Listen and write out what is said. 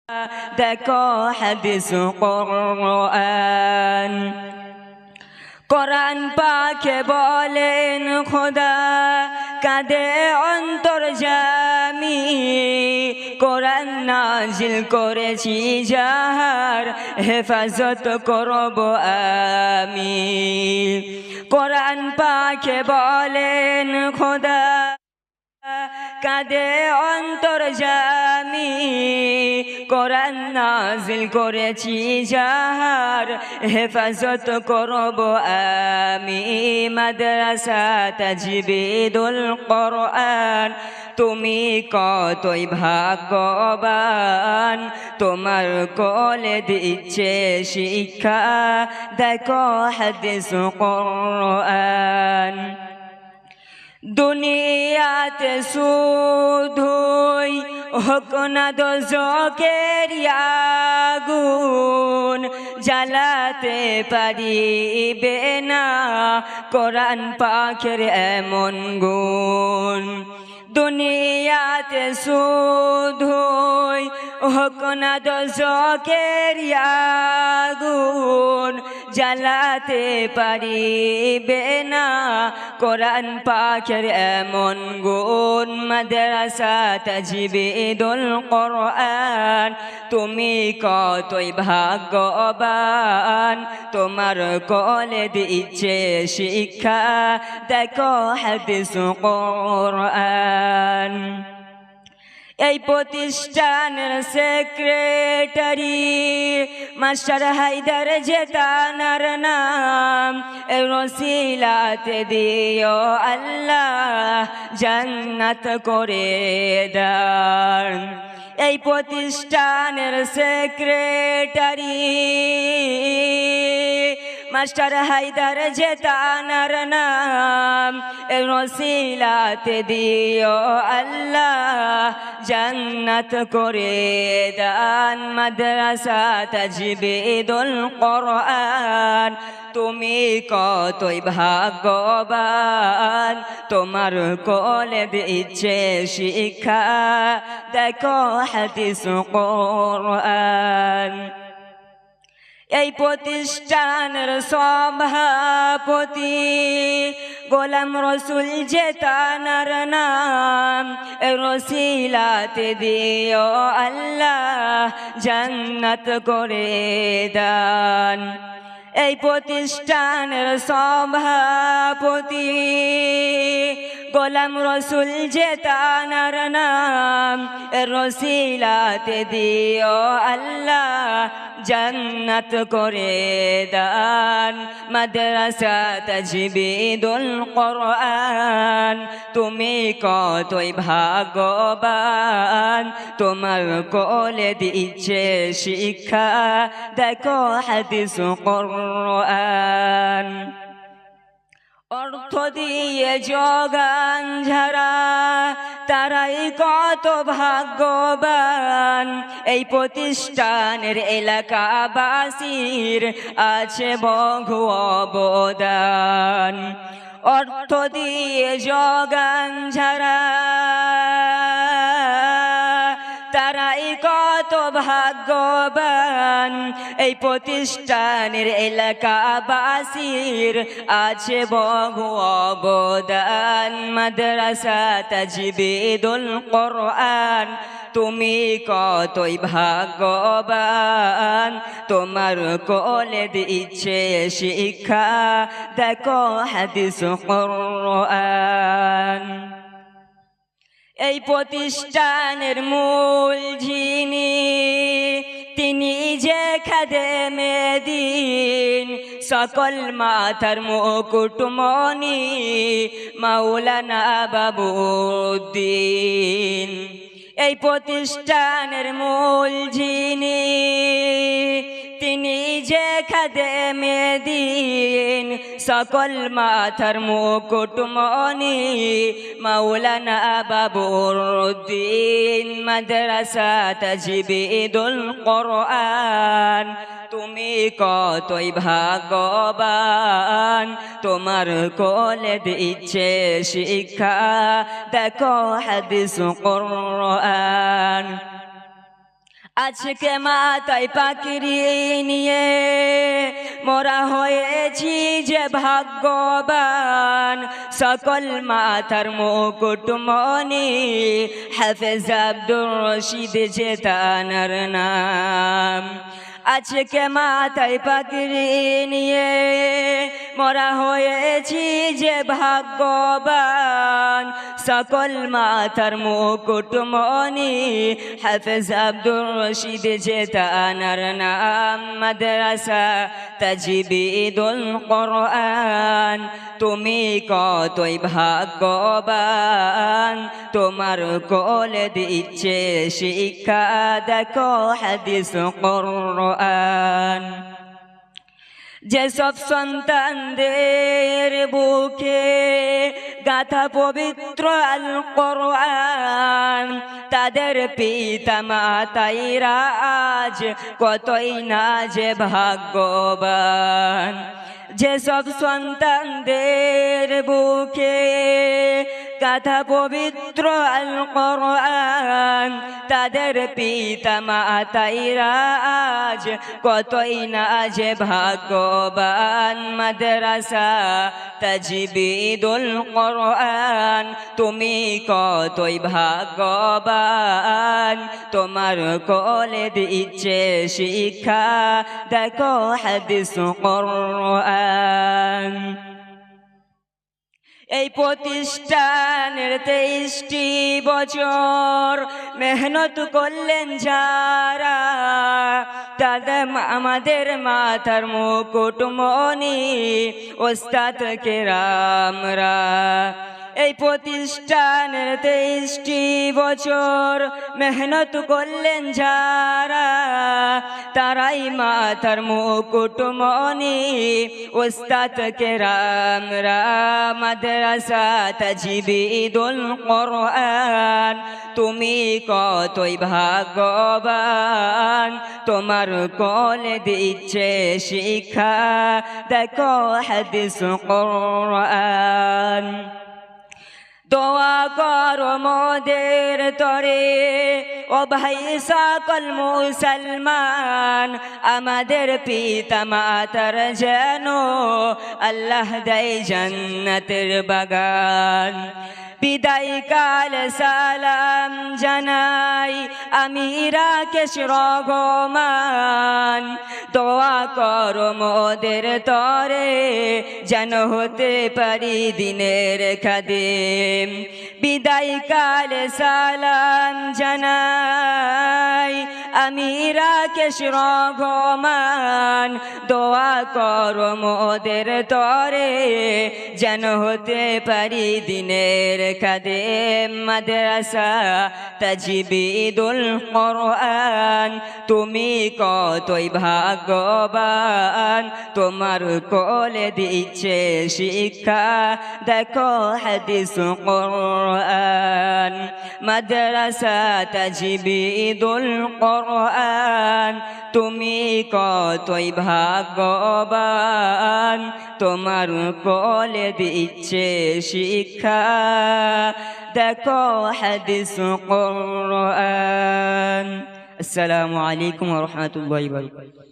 দেখো হাদিস কোরআন কোরআন পাকে বলেন খোদা কাঁদে অন্তর্যামী কোরআন নাজিল করেছি যাহার হেফাজত করব আমি কোরআন পাকে বলেন খোদা কাঁদে অন্তর্যামী কোরআন নাজিল করেছি যাহার হেফাজত করব আমি মাদ্রাসা তাজবিদুল কোরআন তুমি কতই ভাগ্যবান তোমার কোলে দিচ্ছে শিক্ষা দেখো হাদিস কোরআন দুনিয়াতে শুধুই হোক না দোজখের আগুন জ্বালাতে পারিবে না কোরআন পাকের এমন গুণ দুনিয়াতে শুধুই হোক না দোজখের আগুন জ্বালাতে পারিবে না কোরআন পাকের এমন গুণ মাদ্রাসা তাজবিদুল কোরআন তুমি কতই ভাগ্যবান তোমার কোলে দিচ্ছে শিক্ষা দেখো হাদিস কোরআন এই প্রতিষ্ঠানের সেক্রেটারি মাস্টার হায়দার যে তানার নাম রসিলাতে দিও আল্লাহ জান্নাত করে দান এই প্রতিষ্ঠানের সেক্রেটারি মাস্টার হায়দার যে তানার নাম রসিলাতে দিও আল্লাহ জান্নাত করে দান মাদ্রাসা তাজবিদুল কোরআন তুমি কতই ভাগ্যবান তোমার কোলে দিচ্ছে শিক্ষা দেখো হাদিস কোরআন এই প্রতিষ্ঠানের সভাপতি গোলাম রসুল যে তানার নাম রসিলাতে দিও আল্লাহ জান্নাত করে দান এই প্রতিষ্ঠানের সভাপতি গোলাম রসুল যে তানার নাম রসিলাতে দিও আল্লাহ জান্নাত করে দান মাদ্রাসা তাজবিদুল কোরআন তুমি কতই ভাগ্যবান তোমার কোলে দিচ্ছে শিক্ষা দেখো হাদিস কোরআন অর্থ দিয়ে যোগান যারা তারাই কত ভাগ্যবান এই প্রতিষ্ঠানের এলাকাবাসীর আছে বহু অবদান অর্থ দিয়ে যোগান যারা তারাই কত ভাগ্যবান এই প্রতিষ্ঠানের এলাকাবাসীর আছে বহু অবদান মাদ্রাসা তাজবিদুল কোরআন তুমি কতই ভাগ্যবান তোমার কোলে দিচ্ছে শিক্ষা দেখো হাদিস কোরআন এই প্রতিষ্ঠানের মূল যিনি তিনি যে খাদেমে দিন সকল মাথার মুকুটমণি মাওলানা বাবুদ্দিন এই প্রতিষ্ঠানের মূল যিনি তিনি যে খাদেমে দিন সকল মাথার মুকুটমণি মাওলানা বাবুদ্দিন মাদ্রাসা তাজবিদুল কোরআন তুমি কতই ভাগ্যবান তোমার কোলে দিচ্ছে শিক্ষা দেখো হাদিস কোরআন আজকে মাথায় পাকড়ি নিয়ে মোরা হয়েছি যে ভাগ্যবান, সকল মাথার মুকুটমণি হাফেজ আব্দুর রশিদ যে তানার নাম। আজকে মাথায় পাকড়ি নিয়ে মোরা হয়েছি যে ভাগ্যবান, সকল মাথার মুকুটমণি হাফেজ আব্দুর রশিদ যে তানার নাম। মাদ্রাসা তাজবিদুল কোরআন, তুমি কতই ভাগ্যবান, তোমার কোলে দিচ্ছে শিক্ষা, দেখো হাদিস কোরআন। যেসব সন্তানদের বুকে গাথা পবিত্র আল কোরআন, তাদের পিতা মাতাইরা আজ কতই না যে ভাগ্যবান। যেসব সন্তানদের বুকে গাথা পবিত্র আল কোরআন, তাদের পিতা মাতাইরা আজ কতই না যে ভাগ্যবান। মাদ্রাসা তাজবিদুল কোরআন, তুমি কতই ভাগ্যবান, তোমার কোলে দিচ্ছে শিক্ষা, দেখো হাদিস কোরআন। এই প্রতিষ্ঠানের 23টি বছর মেহনত করলেন যারা, তাদের আমাদের মাথার মুকুটমণি ওস্তাদ কেরামরা। এই প্রতিষ্ঠানের 23টি বছর মেহনত করলেন যারা, তারাই মাথার মুকুটমণি ওস্তাদ কেরামরা। মাদ্রাসা তাজবিদুল কোরআন, তুমি কতই ভাগ্যবান, তোমার কোলে দিচ্ছে শিক্ষা, দেখো হাদিস কোরআন। দোয়া করো মোদের তরে ও ভাই সকল মুসলমান, আমাদের পিতা মাতার যেন আল্লাহ দেয় জান্নাতের বাগান। বিদায় কাল সালাম জানাই আমি রাকেশ রহমান, দোয়া করো মোদের তরে যেন হতে পারি দিনের খাদেম। বিদায় কাল সালাম জানাই আমি রাকেশ রহমান, দোয়া করো মোদের তরে যেন হতে পারি দিনের খাদেম। মাদ্রাসা তাজবিদুল কোরআন, তুমি কতই ভাগ্যবান, তোমার কোলে দিচ্ছে শিক্ষা, দেখো হাদিস কোরআন। মাদ্রাসা তাজবিদুল কোরআন, তুমি কতই ভাগ্যবান, তোমার কোলে দিচ্ছে শিক্ষা, দেখো হাদিস কোরআন। আসসালামু আলাইকুম ওয়া রাহমাতুল্লাহি ওয়া বারাকাতুহু।